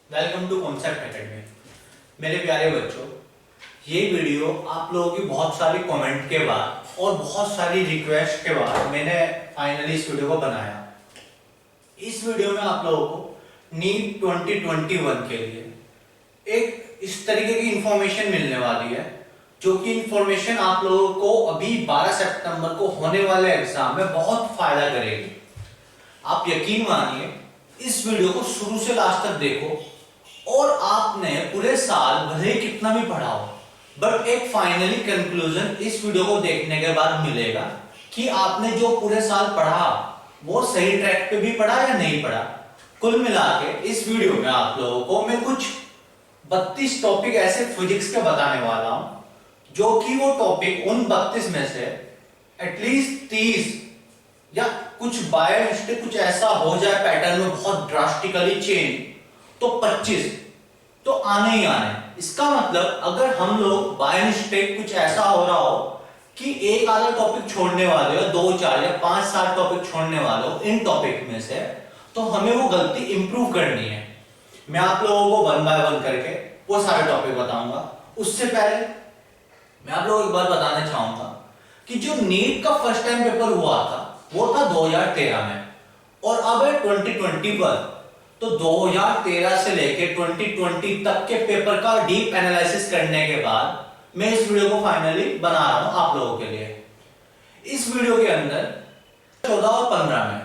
Welcome to concept academy. मेरे प्यारे बच्चों, ये वीडियो आप लोगों की बहुत सारी कमेंट के बाद और बहुत सारी रिक्वेस्ट के बाद मैंने फाइनली इस वीडियो को बनाया। इस वीडियो में आप लोगों को नीट 2021 के लिए एक इस तरीके की इंफॉर्मेशन मिलने वाली है जो कि इंफॉर्मेशन आप लोगों को अभी 12 सितंबर को होने वाले एग्जाम में बहुत फायदा करेगी। आप यकीन मानिए, इस वीडियो को शुरू से लास्ट तक देखो और आपने पूरे साल भले कितना भी पढ़ा हो, बट एक फाइनली कंक्लूजन इस वीडियो को देखने के बाद मिलेगा कि आपने जो पूरे साल पढ़ा वो सही ट्रैक पे भी पढ़ा या नहीं पढ़ा। कुल मिला के इस वीडियो में आप लोगों को मैं कुछ 32 टॉपिक ऐसे फिजिक्स के बताने वाला हूं जो कि वो टॉपिक उन 32 में से एटलीस्ट 30 या कुछ बाय मिस्टेक कुछ ऐसा हो जाए पैटर्न में बहुत ड्रास्टिकली चेंज तो 25 तो आने ही आने। इसका मतलब अगर हम लोग बाय मिस्टेक कुछ ऐसा हो रहा हो कि एक आधा टॉपिक छोड़ने वाले हो, 2 4 या 5 7 टॉपिक छोड़ने वाले हो इन टॉपिक में से, तो हमें वो गलती इंप्रूव करनी है। मैं आप लोगों को 1 बाय 1 करके वो सारे टॉपिक बताऊंगा। उससे पहले मैं आप लोगों को एक बात बताना चाहूंगा कि जो नीट का फर्स्ट टाइम पेपर हुआ था वो था 2013 में और अब है 2021। तो 2013 से लेके 2020 तक के पेपर का डीप एनालिसिस करने के बाद मैं इस वीडियो को फाइनली बना रहा हूं आप लोगों के लिए। इस वीडियो के अंदर 14 और 15 में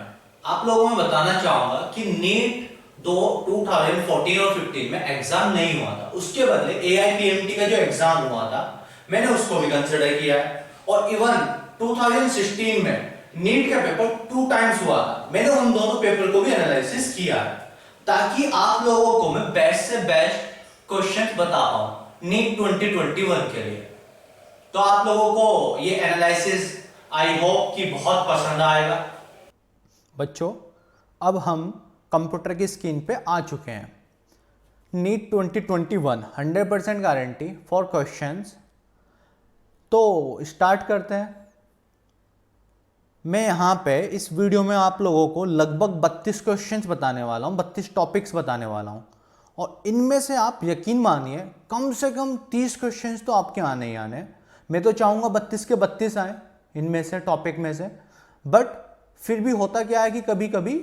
आप लोगों को मैं बताना चाहूंगा कि नीट 2014 और 15 में एग्जाम नहीं हुआ था, उसके बदले AIPMT का जो एग्जाम हुआ था मैंने उसको भी कंसिडर किया है। और इवन 2016 में नीट का पेपर 2 टाइम्स हुआ था, मैंने उन दोनों पेपर को भी एनालिसिस किया है ताकि आप लोगों को मैं बेस्ट से बेस्ट क्वेश्चन बता पाऊं नीट 2021 के लिए। तो आप लोगों को ये एनालिसिस आई होप कि बहुत पसंद आएगा। बच्चों, अब हम कंप्यूटर की स्क्रीन पे आ चुके हैं। NEET 2021 100% guarantee for questions. तो स्टार्ट करते हैं। मैं यहाँ पे इस वीडियो में आप लोगों को लगभग 32 क्वेश्चंस बताने वाला हूँ, 32 टॉपिक्स बताने वाला हूँ और इनमें से आप यकीन मानिए कम से कम 30 क्वेश्चंस तो आपके आने ही आने। मैं तो चाहूँगा 32 के 32 आए इनमें से, टॉपिक में से, बट फिर भी होता क्या है कि कभी कभी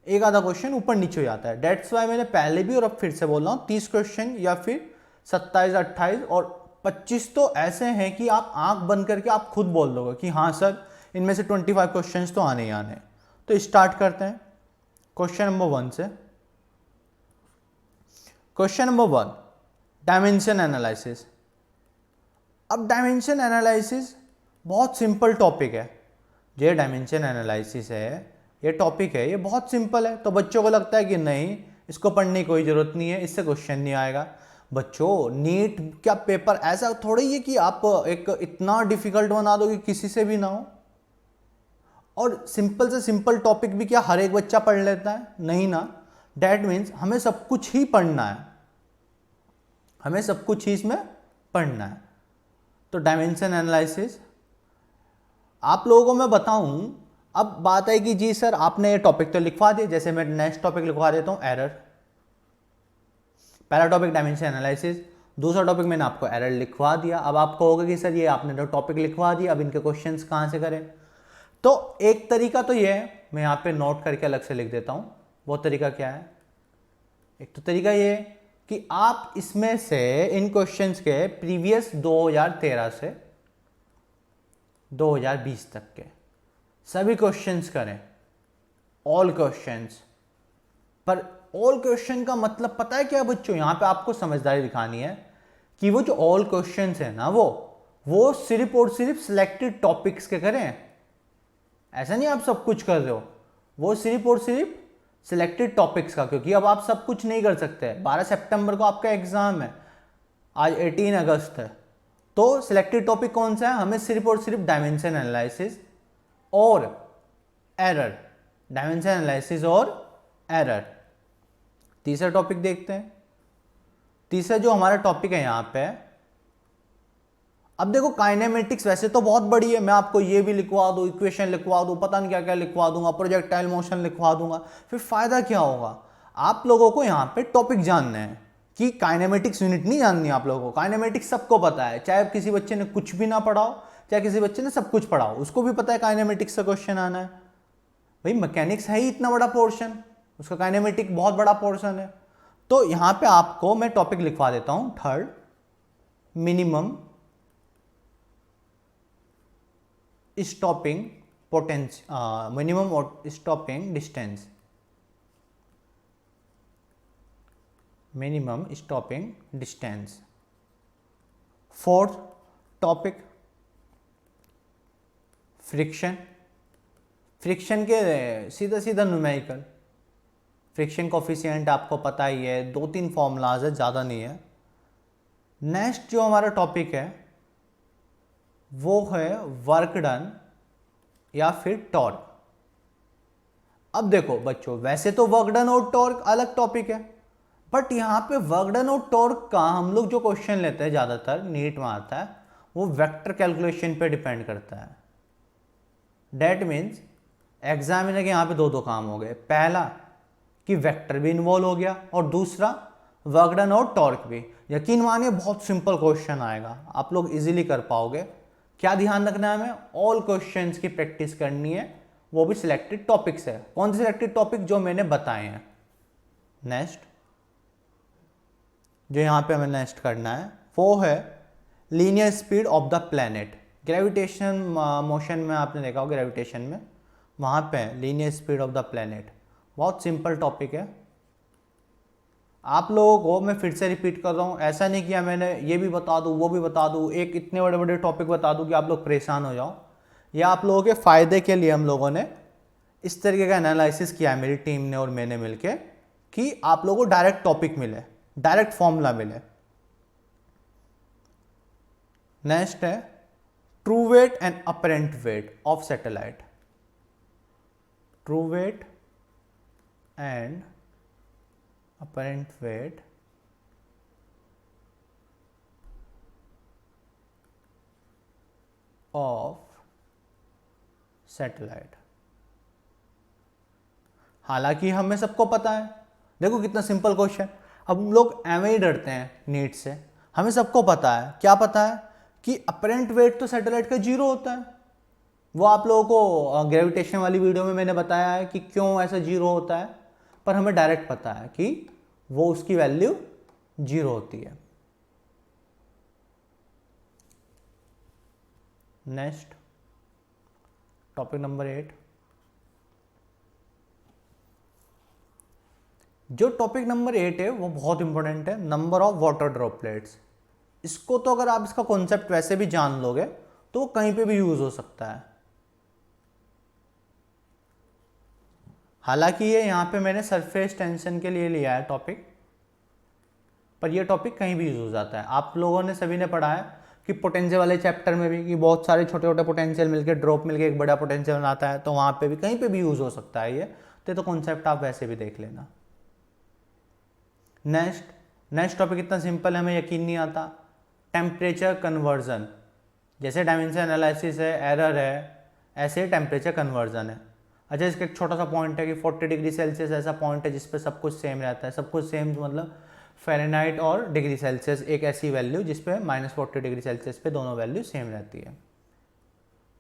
एक आधा क्वेश्चन ऊपर नीचे हो जाता है। डेट्स वाई मैंने पहले भी और अब फिर से बोल रहा हूँ 30 क्वेश्चन या फिर 27 28 और 25 तो ऐसे हैं कि आप आंख बंद करके आप खुद बोल दोगे कि हाँ सर इनमें से 25 क्वेश्चंस तो आने ही आने। तो स्टार्ट करते हैं क्वेश्चन नंबर 1 से। Question number 1, dimension analysis. अब डायमेंशन एनालिसिस बहुत सिंपल टॉपिक है। ये डायमेंशन एनालिसिस है, ये टॉपिक है, ये बहुत सिंपल है। तो बच्चों को लगता है कि नहीं इसको पढ़ने की कोई ज़रूरत नहीं है, इससे क्वेश्चन नहीं आएगा। बच्चों, नीट क्या पेपर ऐसा थोड़ी है कि आप एक इतना डिफिकल्ट बना दो कि किसी से भी ना हो। और सिंपल से सिंपल टॉपिक भी क्या हर एक बच्चा पढ़ लेता है? नहीं ना। डैट मीन्स हमें सब कुछ ही पढ़ना है, हमें सब कुछ ही इसमें पढ़ना है। तो डायमेंशन एनालिसिस आप लोगों को मैं बताऊं। अब बात है कि जी सर आपने ये टॉपिक तो लिखवा दिया, जैसे मैं नेक्स्ट टॉपिक लिखवा देता हूं एरर। पहला टॉपिक डायमेंशन एनालिसिस, दूसरा टॉपिक मैंने आपको एरर लिखवा दिया। अब आप कहोगे कि सर ये आपने तो टॉपिक लिखवा दिया, अब इनके क्वेश्चंस कहाँ से करें? तो एक तरीका तो ये है, मैं यहाँ पे नोट करके अलग से लिख देता हूँ। वो तरीका क्या है? एक तो तरीका ये कि आप इसमें से इन क्वेश्चंस के प्रीवियस 2013 से 2020 तक के सभी क्वेश्चंस करें, ऑल क्वेश्चंस। पर ऑल क्वेश्चन का मतलब पता है क्या बच्चों? यहाँ पे आपको समझदारी दिखानी है कि वो जो ऑल क्वेश्चंस है ना वो सिर्फ और सिर्फ सिलेक्टेड टॉपिक्स के करें। ऐसा नहीं आप सब कुछ कर रहे हो, वो सिर्फ और सिर्फ सिलेक्टेड टॉपिक्स का, क्योंकि अब आप सब कुछ नहीं कर सकते। 12 सितंबर को आपका एग्जाम है, आज 18 अगस्त है। तो सिलेक्टेड टॉपिक कौन सा है? हमें सिर्फ और सिर्फ डायमेंशन एनालिसिस और एरर, डायमेंशन एनालिसिस और एरर। तीसरा टॉपिक देखते हैं। तीसरा जो हमारा टॉपिक है यहाँ पे, अब देखो काइनेमेटिक्स वैसे तो बहुत बड़ी है, मैं आपको ये भी लिखवा दूँ, इक्वेशन लिखवा दूँ, पता नहीं क्या क्या लिखवा दूंगा, प्रोजेक्टाइल मोशन लिखवा दूंगा, फिर फायदा क्या होगा? आप लोगों को यहाँ पे टॉपिक जानना है कि काइनेमेटिक्स यूनिट नहीं जाननी है आप लोगों को। काइनेमेटिक्स सबको पता है, चाहे किसी बच्चे ने कुछ भी ना पढ़ाओ, चाहे किसी बच्चे ने सब कुछ पढ़ाओ, उसको भी पता है काइनेमेटिक्स का क्वेश्चन आना है। भाई मैकेनिक्स है ही इतना बड़ा पोर्शन, उसका काइनेमेटिक बहुत बड़ा पोर्शन है। तो यहाँ पे आपको मैं टॉपिक लिखवा देता हूँ, third, minimum stopping potential, minimum stopping distance, minimum stopping distance. Fourth topic, friction. Friction के सीधा सीधा न्यूमेरिकल, फ्रिक्शन कोफिशिएंट आपको पता ही है, 2-3 फॉर्मूलाज है, ज़्यादा नहीं है। नेक्स्ट जो हमारा टॉपिक है वो है वर्क डन या फिर टॉर्क। अब देखो बच्चों, वैसे तो वर्क डन और टॉर्क अलग टॉपिक है, बट यहाँ पे वर्क डन और टॉर्क का हम लोग जो क्वेश्चन लेते हैं ज़्यादातर नीट में आता है, वो वेक्टर कैलकुलेशन पे डिपेंड करता है। डेट मीन्स एग्जामिनर के यहाँ पे दो काम हो गए, पहला कि वेक्टर भी इन्वॉल्व हो गया और दूसरा वर्क डन और टॉर्क भी। यकीन मानिए बहुत सिंपल क्वेश्चन आएगा, आप लोग इजीली कर पाओगे। क्या ध्यान रखना है हमें, ऑल क्वेश्चंस की प्रैक्टिस करनी है, वो भी सिलेक्टेड टॉपिक से। कौन से सिलेक्टेड टॉपिक, जो मैंने बताए हैं। नेक्स्ट जो यहाँ पे हमें नेक्स्ट करना है वो है linear speed of the planet. Gravitation motion में आपने देखा होगा, ग्रेविटेशन में वहाँ पे linear speed of the planet, बहुत सिंपल टॉपिक है। आप लोगों को मैं फिर से रिपीट कर रहा हूँ, ऐसा नहीं किया मैंने ये भी बता दूँ वो भी बता दूँ, एक इतने बड़े बड़े टॉपिक बता दूँ कि आप लोग परेशान हो जाओ। या आप लोगों के फ़ायदे के लिए हम लोगों ने इस तरीके का एनालिसिस किया है, मेरी टीम ने और मैंने मिलके, कि आप लोगों को डायरेक्ट टॉपिक मिले, डायरेक्ट फॉर्मूला मिले। नेक्स्ट है true weight and apparent weight of satellite. True weight and apparent weight of satellite. हालांकि हमें सबको पता है, देखो कितना सिंपल क्वेश्चन। अब हम लोग एवं ही डरते हैं नीट से, हमें सबको पता है, क्या पता है कि अपरेंट वेट तो सैटेलाइट का 0 होता है। वो आप लोगों को ग्रेविटेशन वाली वीडियो में मैंने बताया है कि क्यों ऐसा 0 होता है, पर हमें डायरेक्ट पता है कि वो उसकी वैल्यू 0 होती है। नेक्स्ट टॉपिक नंबर 8, जो टॉपिक नंबर 8 है वो बहुत इंपॉर्टेंट है, नंबर ऑफ वाटर ड्रॉपलेट्स। इसको तो अगर आप इसका कॉन्सेप्ट वैसे भी जान लोगे तो वो कहीं पे भी यूज हो सकता है। हालांकि ये यहाँ पे मैंने सरफेस टेंशन के लिए लिया है टॉपिक, पर ये टॉपिक कहीं भी यूज हो जाता है। आप लोगों ने सभी ने पढ़ा है कि पोटेंशियल वाले चैप्टर में भी, कि बहुत सारे छोटे छोटे पोटेंशियल मिलकर ड्रॉप मिलकर एक बड़ा पोटेंशियल बनाता है, तो वहाँ पे भी कहीं पे भी यूज हो सकता है ये। तो कॉन्सेप्ट आप वैसे भी देख लेना। नेक्स्ट टॉपिक इतना सिंपल है, हमें यकीन नहीं आता। टेम्परेचर कन्वर्जन, जैसे डायमेंशन एनालिसिस है, एरर है, ऐसे टेम्परेचर कन्वर्जन है। अच्छा, इसका एक छोटा सा पॉइंट है कि 40 डिग्री सेल्सियस ऐसा पॉइंट है जिस पे सब कुछ सेम रहता है। सब कुछ सेम मतलब फ़ारेनहाइट और डिग्री सेल्सियस एक ऐसी वैल्यू जिस पे -40 डिग्री सेल्सियस पे दोनों वैल्यू सेम रहती है।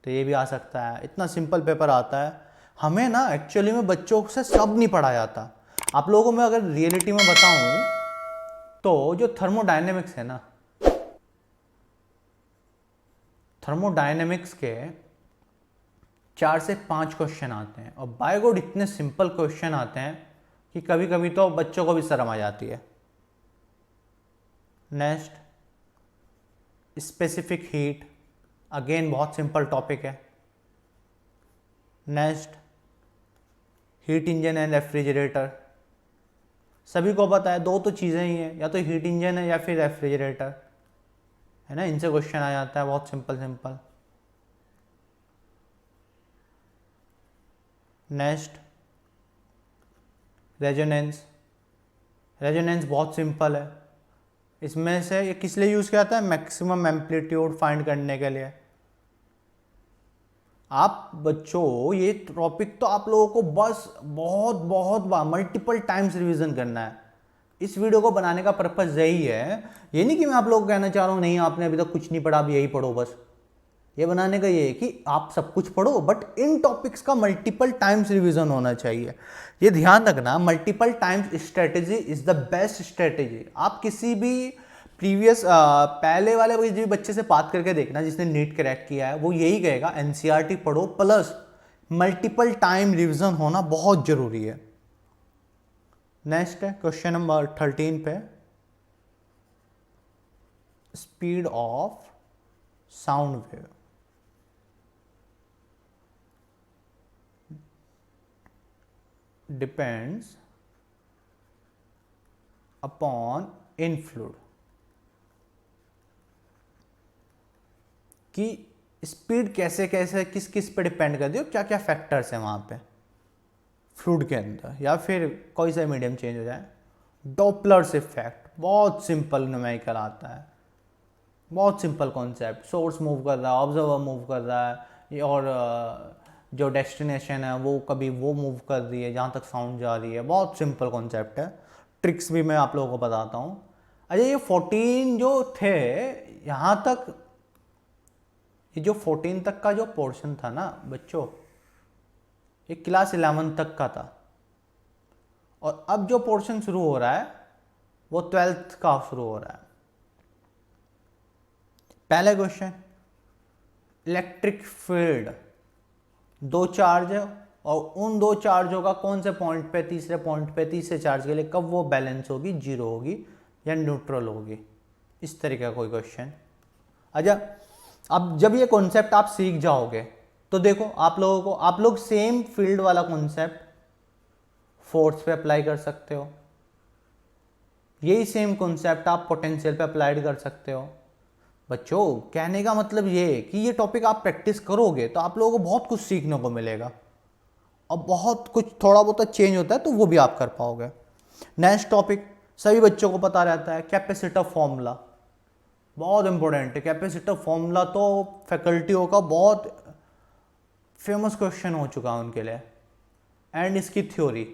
तो ये भी आ सकता है, इतना सिंपल पेपर आता है। हमें ना एक्चुअली में बच्चों से सब नहीं पढ़ाया जाता। आप लोगों को मैं अगर रियलिटी में बताऊं तो जो थर्मोडायनेमिक्स है ना, थर्मोडायनेमिक्स के 4 से 5 क्वेश्चन आते हैं, और बाय गॉड इतने सिंपल क्वेश्चन आते हैं कि कभी कभी तो बच्चों को भी शर्म आ जाती है। नेक्स्ट स्पेसिफिक हीट, अगेन बहुत सिंपल टॉपिक है। Next heat engine and refrigerator, सभी को पता है, दो तो चीज़ें ही हैं, या तो हीट इंजन है या फिर रेफ्रिजरेटर है ना, इनसे क्वेश्चन आ जाता है बहुत सिंपल। नेक्स्ट रेजोनेंस बहुत सिंपल है। इसमें से ये किस लिए यूज़ किया जाता है, मैक्सिमम एम्पलीट्यूड फाइंड करने के लिए। आप बच्चों ये टॉपिक तो आप लोगों को बस बहुत बहुत बार मल्टीपल टाइम्स रिवीजन करना है। इस वीडियो को बनाने का पर्पस यही है, ये नहीं कि मैं आप लोगों को कहना चाह रहा हूँ नहीं आपने अभी तक कुछ नहीं पढ़ा, अब यही पढ़ो बस। ये बनाने का ये है कि आप सब कुछ पढ़ो बट इन टॉपिक्स का मल्टीपल टाइम्स रिवीजन होना चाहिए। ये ध्यान रखना, multiple times strategy is the best strategy. आप किसी भी प्रीवियस पहले वाले किसी भी बच्चे से बात करके देखना जिसने नीट क्रैक किया है, वो यही कहेगा एनसीईआरटी पढ़ो प्लस मल्टीपल टाइम रिवीजन होना बहुत जरूरी है। नेक्स्ट है क्वेश्चन नंबर 13 पे, speed of sound wave. Depends upon influence, कि स्पीड कैसे कैसे किस किस पे डिपेंड करती है, क्या क्या फैक्टर्स हैं वहाँ पे फ्लूइड के अंदर, या फिर कोई सा मीडियम चेंज हो जाए। डॉपलर्स इफेक्ट बहुत सिंपल न्यूमेरिकल आता है, बहुत सिंपल कॉन्सेप्ट। सोर्स मूव कर रहा है, ऑब्जर्वर मूव कर रहा है, और जो डेस्टिनेशन है वो कभी वो मूव कर रही है जहाँ तक साउंड जा रही है। बहुत सिंपल कॉन्सेप्ट है, ट्रिक्स भी मैं आप लोगों को बताता हूँ। अच्छा ये 14 जो थे यहाँ तक, ये जो 14 तक का जो पोर्शन था ना बच्चों, ये क्लास 11 तक का था, और अब जो पोर्शन शुरू हो रहा है वो 12th का शुरू हो रहा है। पहला क्वेश्चन, इलेक्ट्रिक फील्ड, दो चार्ज है और उन दो चार्जों का कौन से पॉइंट पे, तीसरे पॉइंट पे तीसरे चार्ज के लिए कब वो बैलेंस होगी, जीरो होगी या न्यूट्रल होगी, इस तरीके का कोई क्वेश्चन। अच्छा अब जब ये कॉन्सेप्ट आप सीख जाओगे तो देखो आप लोगों को, आप लोग सेम फील्ड वाला कॉन्सेप्ट फोर्स पे अप्लाई कर सकते हो, यही सेम कॉन्सेप्ट आप पोटेंशियल पे अप्लाइड कर सकते हो। बच्चों कहने का मतलब ये है कि ये टॉपिक आप प्रैक्टिस करोगे तो आप लोगों को बहुत कुछ सीखने को मिलेगा, और बहुत कुछ थोड़ा बहुत चेंज होता है तो वो भी आप कर पाओगे। नेक्स्ट टॉपिक सभी बच्चों को पता रहता है, कैपेसिटर फॉर्मूला, बहुत इंपॉर्टेंट है। कैपेसिटर फॉर्मूला तो फैकल्टियों का बहुत फेमस क्वेश्चन हो चुका है उनके लिए। एंड इसकी थ्योरी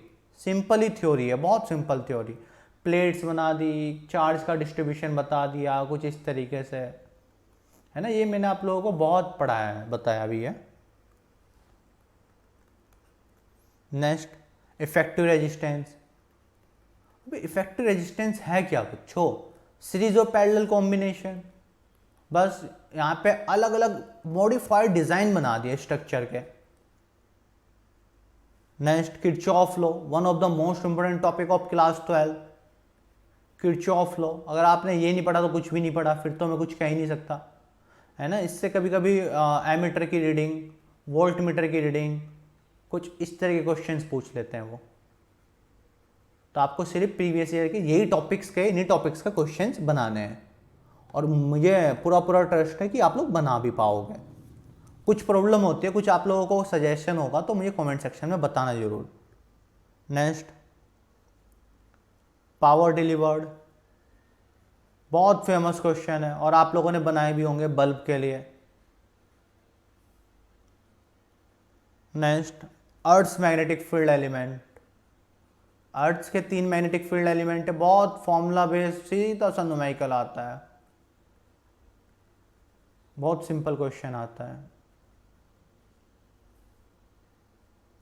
सिंपल ही थ्योरी है, बहुत सिंपल थ्योरी। प्लेट्स बना दी, चार्ज का डिस्ट्रीब्यूशन बता दिया कुछ इस तरीके से, है ना। ये मैंने आप लोगों को बहुत पढ़ाया है, बताया भी है। Next effective resistance. Effective resistance है क्या बच्चों, सीरीज और पैरेलल कॉम्बिनेशन। बस यहाँ पे अलग अलग मॉडिफाइड डिजाइन बना दिए स्ट्रक्चर के। Next Kirchhoff law, one of the most important topic of class 12। Kirchhoff law अगर आपने ये नहीं पढ़ा तो कुछ भी नहीं पढ़ा, फिर तो मैं कुछ कह ही नहीं सकता, है ना। इससे कभी कभी एमीटर की रीडिंग, वोल्ट मीटर की रीडिंग, कुछ इस तरह के क्वेश्चंस पूछ लेते हैं वो। तो आपको सिर्फ प्रीवियस ईयर के यही टॉपिक्स के, इन्हीं टॉपिक्स का क्वेश्चंस बनाने हैं, और मुझे पूरा पूरा ट्रस्ट है कि आप लोग बना भी पाओगे। कुछ प्रॉब्लम होती है, कुछ आप लोगों को सजेशन होगा तो मुझे कमेंट सेक्शन में बताना जरूर। नेक्स्ट पावर डिलीवर्ड, बहुत फेमस क्वेश्चन है और आप लोगों ने बनाए भी होंगे बल्ब के लिए। Next earth magnetic field element, earth के 3 मैग्नेटिक फील्ड एलिमेंट है, बहुत फॉर्मूला बेस्ड सीधा सा न्यूमेरिकल आता है, बहुत सिंपल क्वेश्चन आता है।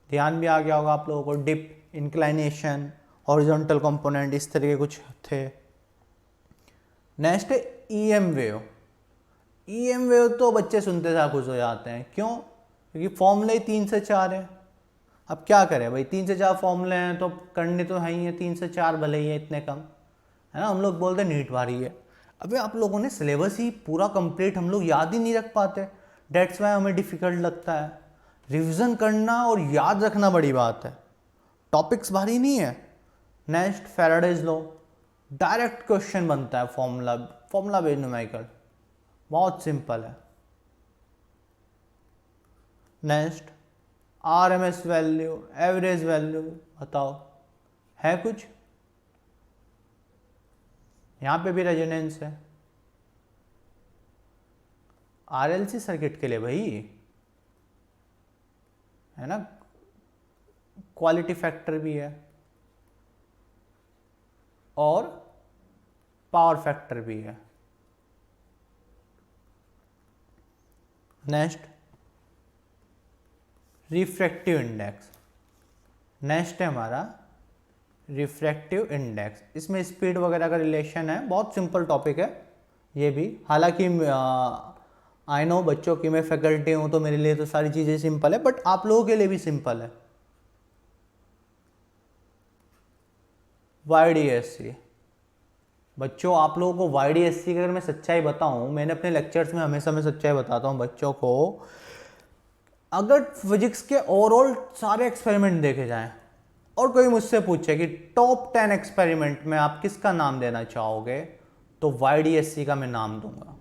ध्यान भी आ गया होगा आप लोगों को, डिप, इंक्लाइनेशन, हॉरिजॉन्टल कंपोनेंट, इस तरह के कुछ थे। नेक्स्ट है ईएम वेव। ईएम वेव तो बच्चे सुनते साथ खुश हो जाते हैं, क्यों, क्योंकि फॉर्मूले ही 3 से 4 है। अब क्या करें भाई, 3 से 4 फॉर्मूले हैं तो करने तो है ही है, 3 से 4 भले ही है इतने कम, है ना। हम लोग बोलते हैं नीट भारी है। अबे आप लोगों ने सिलेबस ही पूरा कंप्लीट हम लोग याद ही नहीं रख पाते, डेट्स वाई हमें डिफिकल्ट लगता है। रिवीजन करना और याद रखना बड़ी बात है, टॉपिक्स भारी नहीं है। Next Faraday's law, direct question बनता है, फॉर्मूला बेस्ड न्यूमेरिकल, बहुत सिंपल है। Next RMS value, average value, बताओ है कुछ, यहां पे भी रेजोनेंस है आरएलसी सर्किट के लिए भाई। है ना, क्वालिटी फैक्टर भी है और पावर फैक्टर भी है। नेक्स्ट रिफ्रैक्टिव इंडेक्स, नेक्स्ट है हमारा रिफ्रैक्टिव इंडेक्स। इसमें स्पीड वगैरह का रिलेशन है, बहुत सिंपल टॉपिक है ये भी। हालांकि आई नो बच्चों की मैं फैकल्टी हूँ तो मेरे लिए तो सारी चीज़ें सिंपल है, बट आप लोगों के लिए भी सिंपल है। YDSC बच्चों, आप लोगों को YDSC की अगर मैं सच्चाई बताऊं, मैंने अपने लेक्चर्स में हमेशा मैं सच्चाई बताता हूं बच्चों को, अगर फिजिक्स के ओवरऑल सारे एक्सपेरिमेंट देखे जाएं और कोई मुझसे पूछे कि टॉप 10 एक्सपेरिमेंट में आप किसका नाम देना चाहोगे, तो YDSC का मैं नाम दूंगा।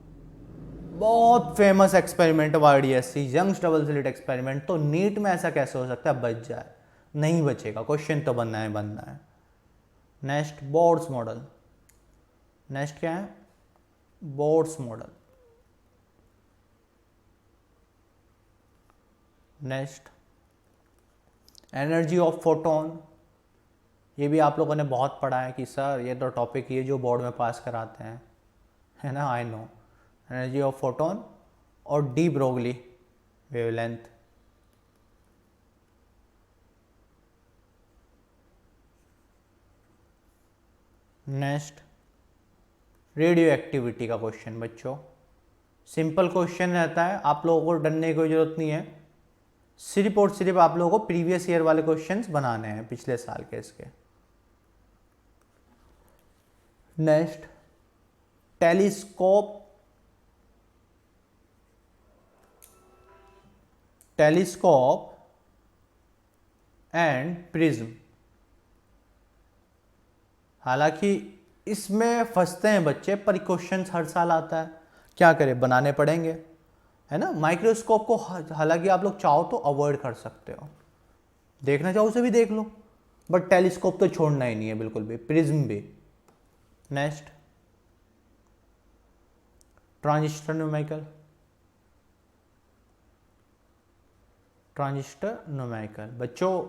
बहुत फेमस एक्सपेरिमेंट है YDSC, Young's double slit experiment. तो नीट में ऐसा कैसे हो सकता है बच जाए? नहीं बचेगा, क्वेश्चन तो बनना है। नेक्स्ट बोर्ड्स मॉडल, नेक्स्ट क्या है? Boards model. Next energy of photon, ये भी आप लोगों ने बहुत पढ़ा है कि सर ये तो टॉपिक ये जो बोर्ड में पास कराते हैं, है ना, I know. Energy of photon और de Broglie wavelength. Next radioactivity का क्वेश्चन बच्चों, सिंपल क्वेश्चन रहता है, आप लोगों को डरने की कोई जरूरत नहीं है। सिर्फ और सिर्फ आप लोगों को प्रीवियस ईयर वाले क्वेश्चंस बनाने हैं, पिछले साल के इसके। Next telescope, telescope and prism. हालांकि इसमें फंसते हैं बच्चे, पर क्वेश्चंस हर साल आता है, क्या करें, बनाने पड़ेंगे, है ना। माइक्रोस्कोप को हालांकि आप लोग चाहो तो अवॉइड कर सकते हो, देखना चाहो उसे भी देख लो, बट टेलीस्कोप तो छोड़ना ही नहीं है बिल्कुल भी, प्रिज्म भी। Next transistor numerical, transistor numerical बच्चों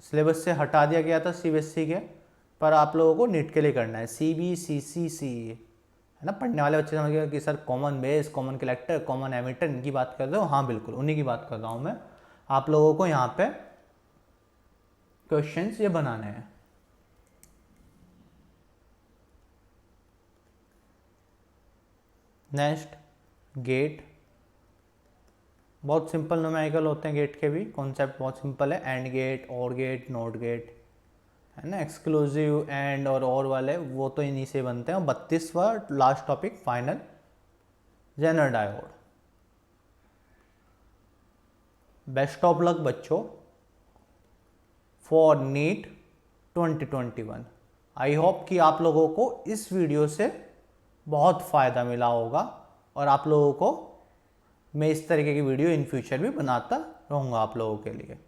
सिलेबस से हटा दिया गया था CBSE के, पर आप लोगों को नीट के लिए करना है। CBCC CE, है ना। पढ़ने वाले बच्चे समझ गए कि sir common base, common collector, common emitter, इनकी बात कर रहे हो? हाँ बिल्कुल, उन्हीं की बात कर रहा हूँ मैं। आप लोगों को यहाँ पे क्वेश्चंस ये बनाने हैं। नेक्स्ट गेट, बहुत सिंपल न्यूमेरिकल होते हैं गेट के भी, कॉन्सेप्ट बहुत सिंपल है। एंड गेट, और गेट, नॉट गेट, है ना। एक्सक्लूसिव एंड और वाले वो तो इन्हीं से बनते हैं। 32वां last topic final, Zener diode. Best of luck बच्चों फॉर नीट 2021। आई होप कि आप लोगों को इस वीडियो से बहुत फ़ायदा मिला होगा, और आप लोगों को मैं इस तरीके की वीडियो इन फ्यूचर भी बनाता रहूँगा आप लोगों के लिए।